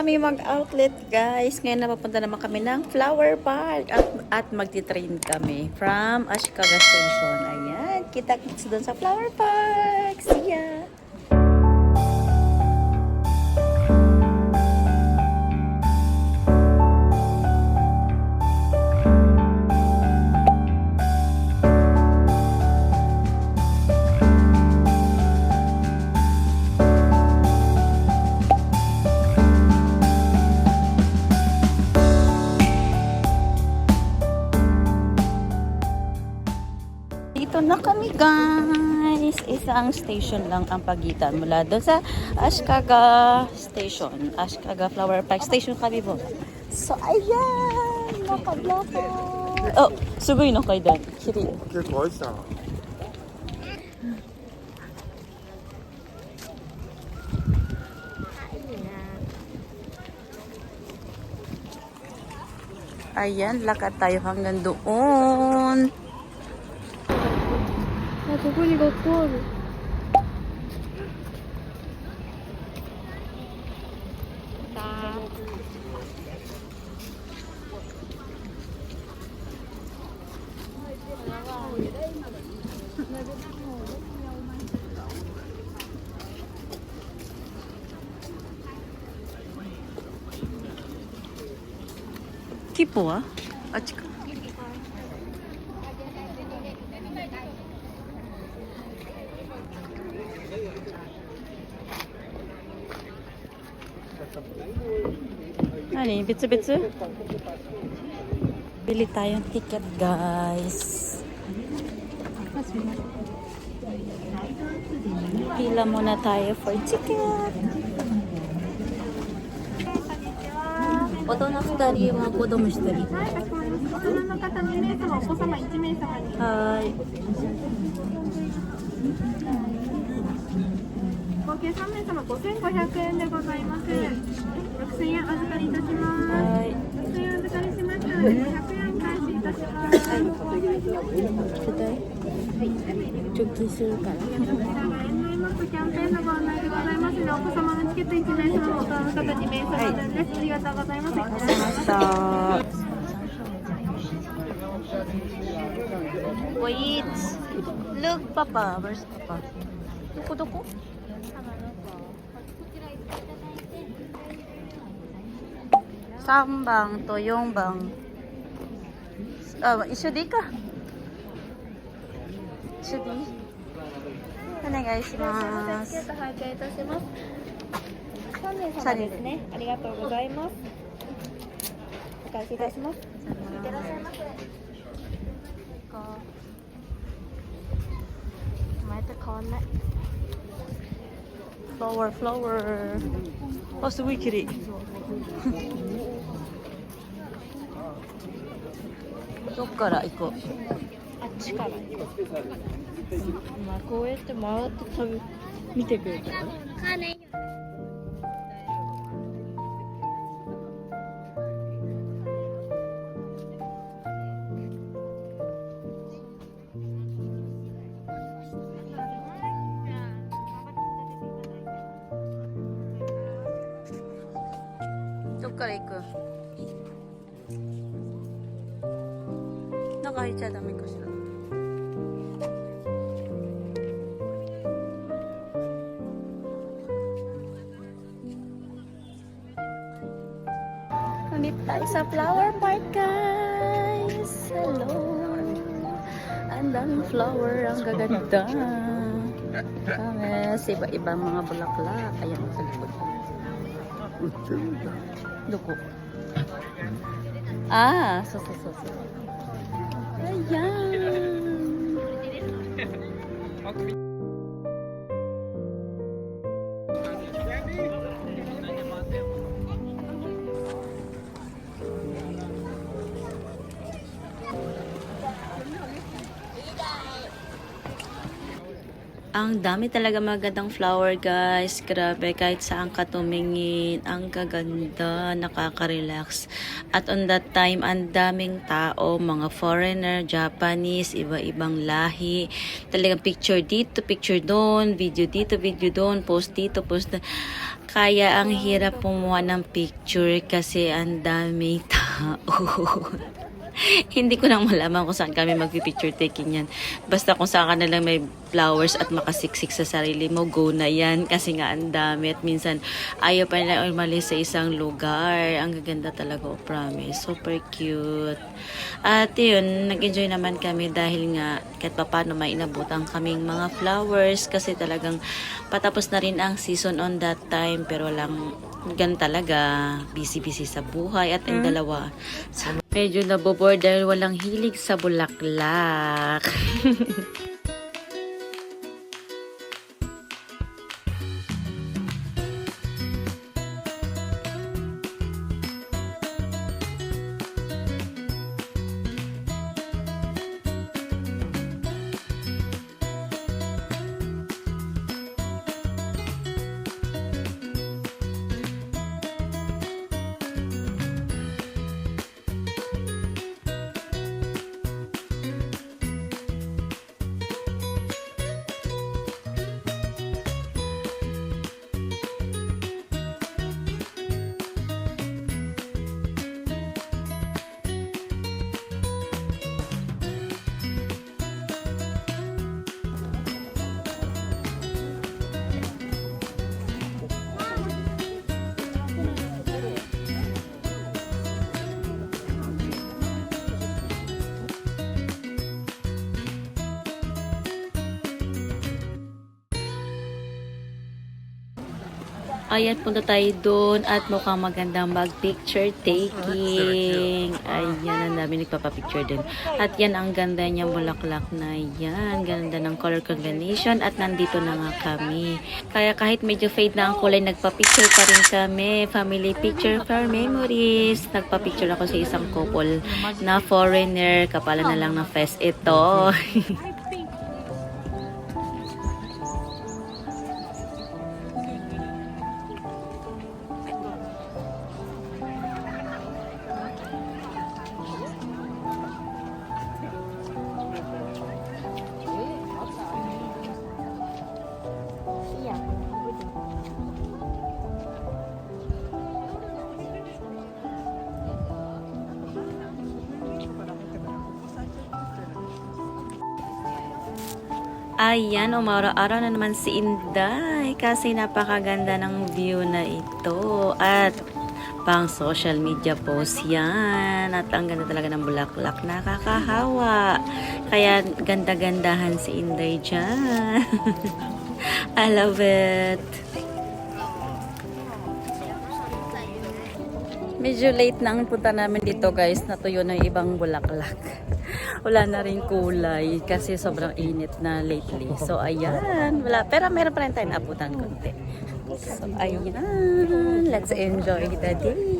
kami mag-outlet, guys. Ngayon napapunta naman kami ng Flower Park at magti-train kami from Ashikaga Station. Ayan, kita-kits doon sa Flower Park. See ya! Dito na kami, guys. Isang station lang ang pagitan mula doon sa Ashikaga Station. Ashikaga Flower Park Station kami po. So, ayan! Nakabloko! Oh, sugoi no kaidan. Kiri. 結構落ちたの Ayan, lakad tayo hanggang doon. あ、ここに学校ある。キポはあっちか。Ano, bits-bits? Bili tayong ticket, guys. Pila muna tayo for ticket. 大人2人は子供1人。はい、かしこまりました。大人の方2名様、お子様1名様に。はい。合計3名様5500円でございます。6000円お預かりいたします。はい。6000円お預かりしましたので500円返しいたします。はい。直帰するから。キャンペーンのご案内でございますので、お子様のチケット1名様、大人の方2名様分です。ありがとうございます。ました。Wait. Look, Papa. Where's Papa? どこ3番と4番。あ、一緒でいいか。一緒でいい。お願いします。チケット拝見いたします。3名様ですね。ありがとうございます。お返しいたします。いってらっしゃいませ。前と変わんない。flower。あ、すごい綺麗。どっから行こう。あっちから。まあこうやって回って見てくれたら。どっから行く？中入っちゃダメかしら。Nandito tayo sa Flower Park, guys. Hello. Ang daming flower. Ang gaganda. Yes, iba-ibang mga bulaklak. Ayan, sa likod. 売ってるんだ Duko. Ah, so. Ayan. Ang dami talaga magandang flower, guys. Grabe, kahit saan ka tumingin, ang gaganda, nakaka-relax. At on that time, ang daming tao, mga foreigner, Japanese, iba-ibang lahi. Talagang picture dito, picture doon, video dito, video doon, post dito, post doon. Kaya ang hirap kumuha ng picture kasi ang daming tao. Hindi ko lang malaman kung saan kami magpi-picture taking yan. Basta kung saan ka na lang may flowers at makasiksik sa sarili mo, go na yan. Kasi nga ang dami at minsan ayaw pa nila umalis sa isang lugar. Ang gaganda talaga, oh, promise. Super cute. At yun, nag-enjoy naman kami dahil nga kahit pa paano may inabutan kaming mga flowers kasi talagang patapos na rin ang season on that time pero lang gan talaga busy-busy sa buhay at ang dalawa medyo nabobore dahil walang hilig sa bulaklak. Ayan, punta tayo doon at mukhang magandang mag-picture taking. Ayan, ang dami nagpapapicture din. At yan, ang ganda niyang bulaklak na yan. Ganda ng color combination at nandito na nga kami. Kaya kahit medyo fade na ang kulay, nagpapicture pa rin kami. Family picture for memories. Nagpapicture ako sa isang couple na foreigner. Kapala na lang ng fest ito. Ayan, umaraw-araw na naman si Inday kasi napakaganda ng view na ito at pang social media post yan at ang ganda talaga ng bulaklak, nakakahawa, kaya ganda-gandahan si Inday dyan. I love it. Medyo late na ang punta namin dito guys, natuyo na yung ibang bulaklak. Wala na rin kulay kasi sobrang init na lately. So ayan, wala. Pero meron pa rin tayo naabutan konti. So ayan, let's enjoy the day.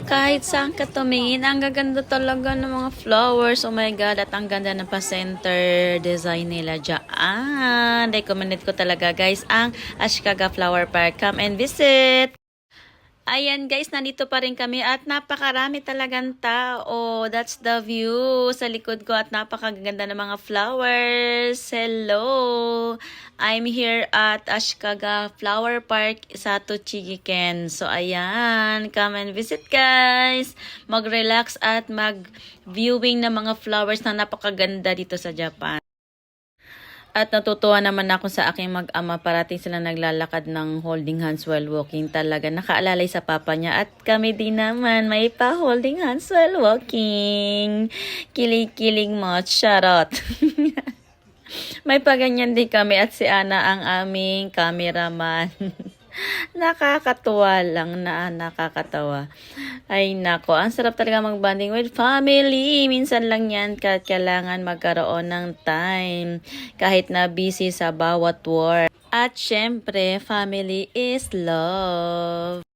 Kahit saan ka tumingin, ang gaganda talaga ng mga flowers. Oh my God, at ang ganda ng pa-center design nila dyan. Recommended ko talaga guys ang Ashikaga Flower Park. Come and visit! Ayan guys, nandito pa rin kami at napakarami talagang tao. That's the view sa likod ko at napakaganda ng mga flowers. Hello! I'm here at Ashikaga Flower Park sa Tochigi-ken. So ayan, come and visit guys. Mag-relax at mag-viewing ng mga flowers na napakaganda dito sa Japan. At natutuwa naman ako sa aking mag-ama, parating sila naglalakad ng holding hands while walking. Talaga nakaalalay sa papa niya at kami din naman may pa-holding hands while walking. Kilig-kilig mo, charot. May paganyan din kami at si Ana ang aming cameraman. Nakakatuwa lang na nakakatawa. Ay nako, ang sarap talaga mag-bonding with family. Minsan lang yan kailangan magkaroon ng time. Kahit na busy sa bawat work. At syempre, family is love.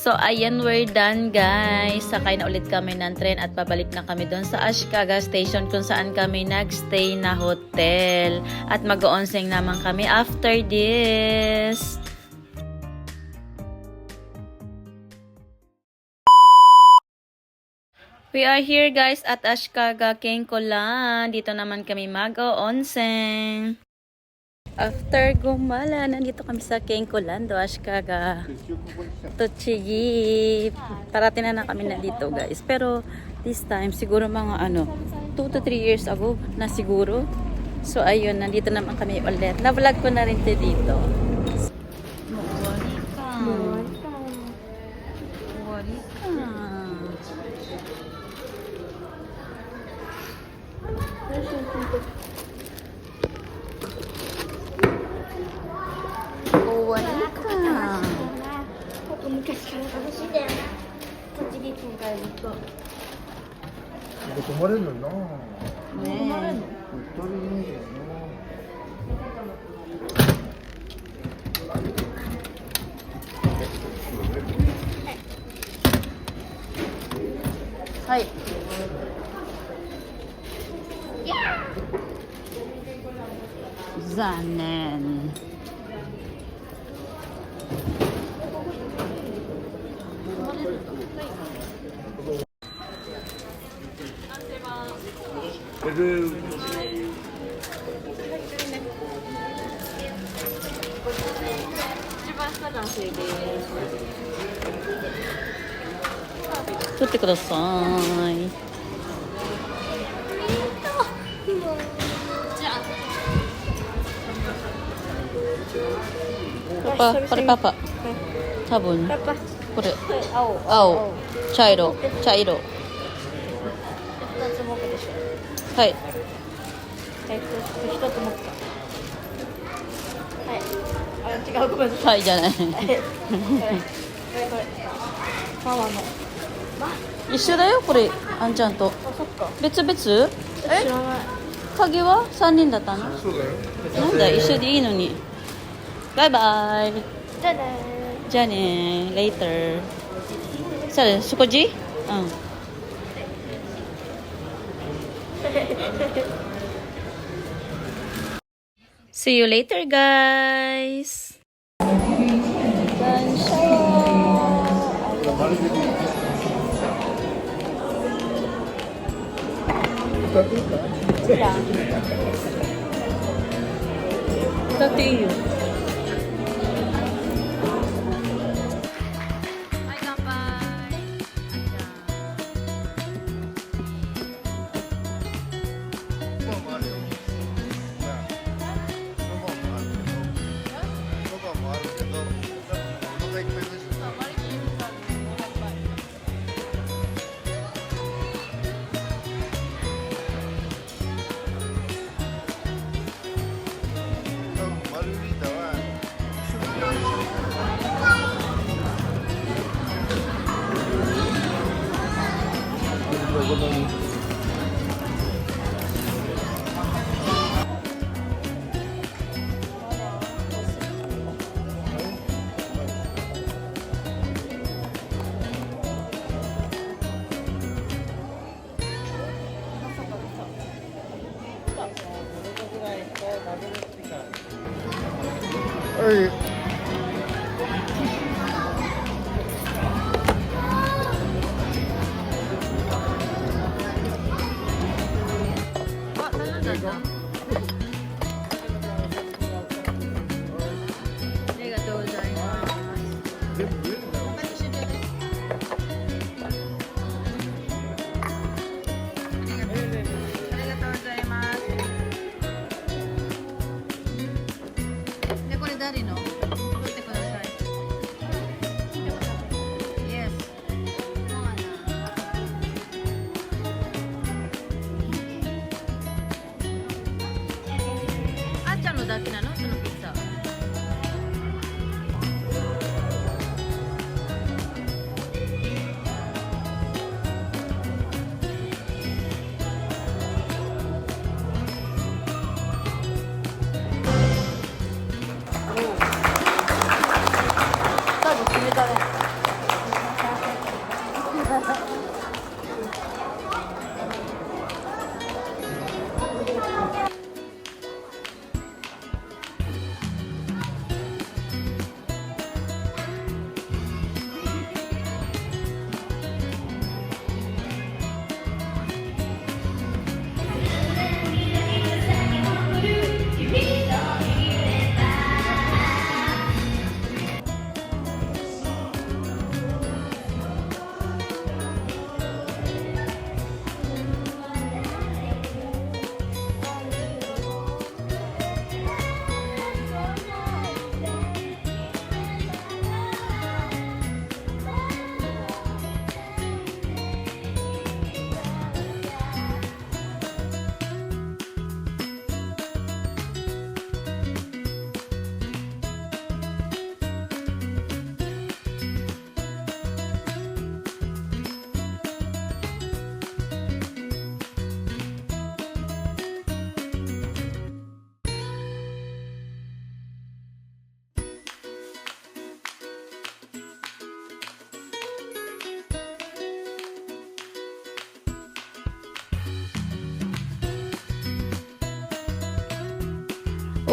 So, ayan, we're done, guys. Sakay na ulit kami ng tren at pabalik na kami doon sa Ashikaga Station kung saan kami nagstay na hotel. At mag-onseng naman kami after this. We are here, guys, at Ashikaga Kenkolan. Dito naman kami mag-onseng. After gumala, nandito kami sa Kenkolan, Ashikaga Tochigi. Parating na kami nandito guys. Pero this time, siguro mga 2 to 3 years ago na siguro. So ayun, nandito naman kami ulit. Na-vlog ko na rin dito. 이거 도마래는 나. 네. 하이. 잔넨.取ってください。パパ、これパパ。多分。これ。青。茶色。茶色。はい。一つ持った。はい。あ、違う、ごめんなさい。はい、じゃない。これ。ママの。一緒だよ、これ。あんちゃんと。あ、そっか。別々？知らない。鍵は3人だったの？そうだよ。なんだ、一緒でいいのに。Bye-bye. じゃあねー。じゃあね。Later. Saan? Sukoji? See you later, guys. Tatiyo. Hi, Kapay. Ay,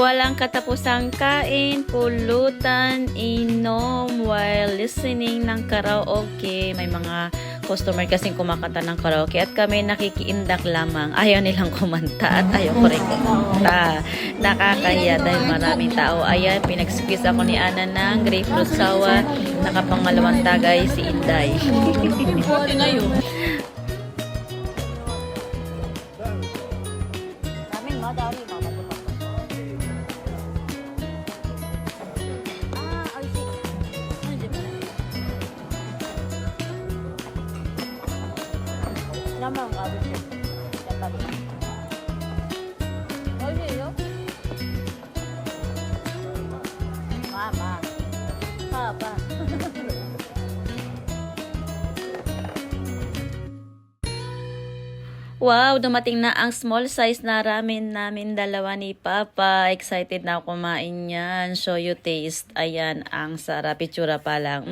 Walang katapusang kain, pulutan, inom while listening ng karaoke. May mga customer kasing kumakanta ng karaoke at kami nakikiindak lamang. Ayaw nilang kumanta at ayaw ko rin kumanta. Nakakahiya dahil maraming tao. Ayan, pinag-squeeze ako ni Ana ng grapefruit sour. Nakapangalawang tagay si Inday. Pwede na yun. 나만 가볼게. 약간. 어디에요? 마. 봐봐. Wow, dumating na ang small size na ramen namin dalawa ni Papa. Excited na ako kumain yan. Show you taste. Ayan, ang sarap. Itsura pa lang.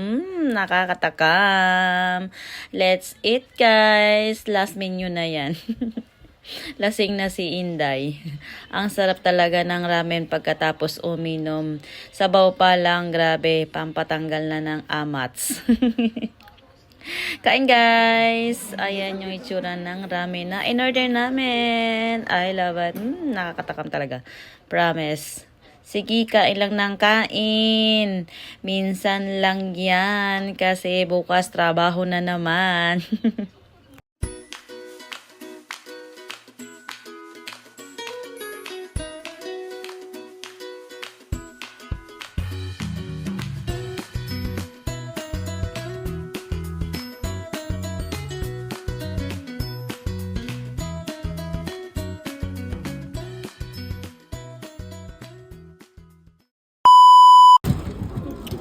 Nakakatakam. Let's eat, guys. Last menu na yan. Lasing na si Inday. Ang sarap talaga ng ramen pagkatapos uminom. Sabaw pa lang, grabe. Pampatanggal na ng amats. Kain guys! Ayan yung itsura ng ramen na in-order namin. I love it. Nakakatakam talaga. Promise. Sige, kain lang ng kain. Minsan lang yan kasi bukas trabaho na naman.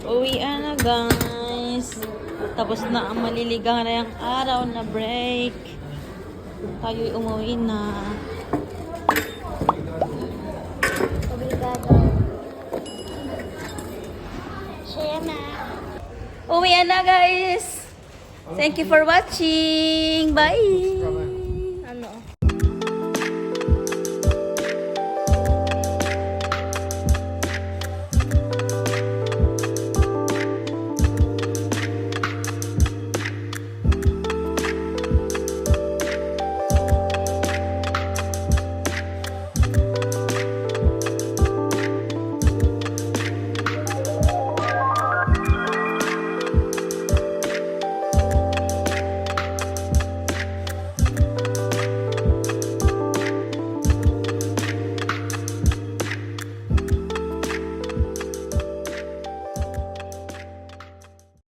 Uwian na guys. Tapos na ang maliligayang araw na break. Tayo'y umuwi na. Obrigado. Shema. Uwian na guys. Thank you for watching. Bye.